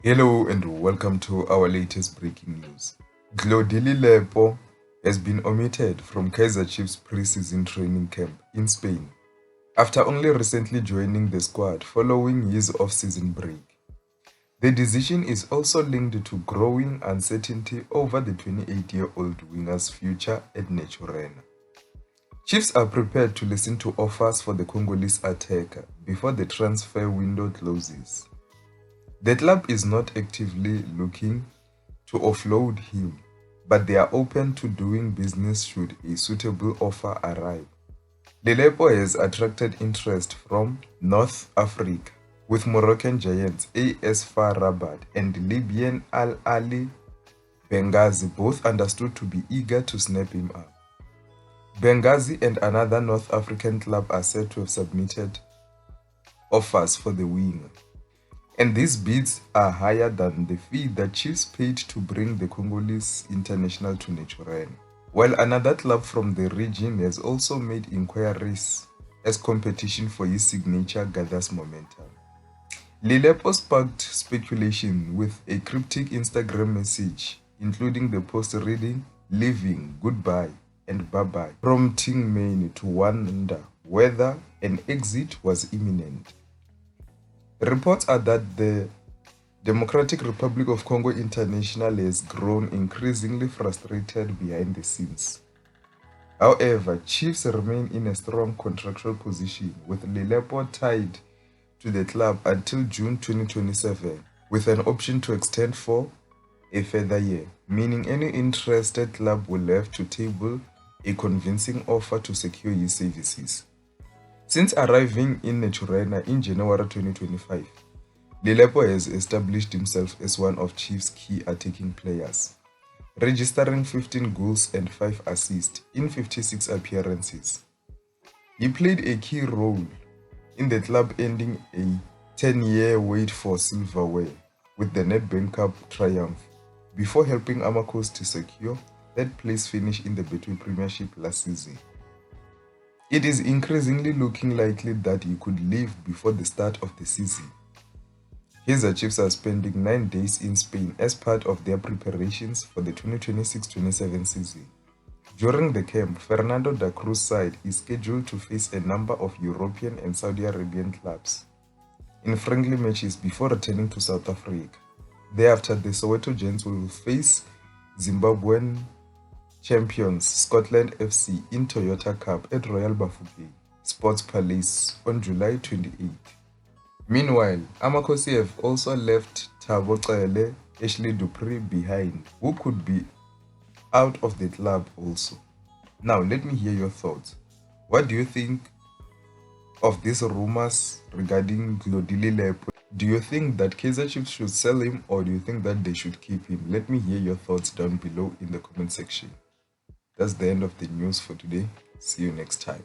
Hello and welcome to our latest breaking news. Glodili Lepo has been omitted from Kaizer Chiefs pre-season training camp in Spain after only recently joining the squad following his off-season break. The decision is also linked to growing uncertainty over the 28-year-old winger's future at Naturena. Chiefs are prepared to listen to offers for the Congolese attacker before the transfer window closes. The club is not actively looking to offload him, but they are open to doing business should a suitable offer arrive. Lelepo has attracted interest from North Africa, with Moroccan giants AS FAR Rabat and Libyan Al Ali Benghazi both understood to be eager to snap him up. Benghazi and another North African club are said to have submitted offers for the winger. And these bids are higher than the fee that Chiefs paid to bring the Congolese international to Naturena. While another club from the region has also made inquiries as competition for his signature gathers momentum. Lelepo sparked speculation with a cryptic Instagram message, including the post reading, "Leaving, goodbye, and bye-bye," prompting many to wonder whether an exit was imminent. Reports are that the Democratic Republic of Congo International has grown increasingly frustrated behind the scenes. However, Chiefs remain in a strong contractual position, with Lelepo tied to the club until June 2027, with an option to extend for a further year, meaning any interested club will have to table a convincing offer to secure his services. Since arriving in Naturena in January 2025, Lelepo has established himself as one of Chiefs' key attacking players, registering 15 goals and 5 assists in 56 appearances. He played a key role in the club ending a 10-year wait for silverware with the Nedbank Cup triumph, before helping Amakos to secure third-place finish in the Betway Premiership last season. It is increasingly looking likely that he could leave before the start of the season. Kaizer Chiefs are spending 9 days in Spain as part of their preparations for the 2026-27 season. During the camp, Fernando da Cruz's side is scheduled to face a number of European and Saudi Arabian clubs in friendly matches before returning to South Africa. Thereafter, the Soweto Giants will face Zimbabwean champions Scotland FC in Toyota Cup at Royal Bafokeng Sports Palace on July 28. Meanwhile, Amakosi have also left Thabo Cele, Ashley Dupree behind, who could be out of the club also. Now, let me hear your thoughts. What do you think of these rumors regarding Glodili Lepo? Do you think that Kaizer Chiefs should sell him, or do you think that they should keep him? Let me hear your thoughts down below in the comment section. That's the end of the news for today. See you next time.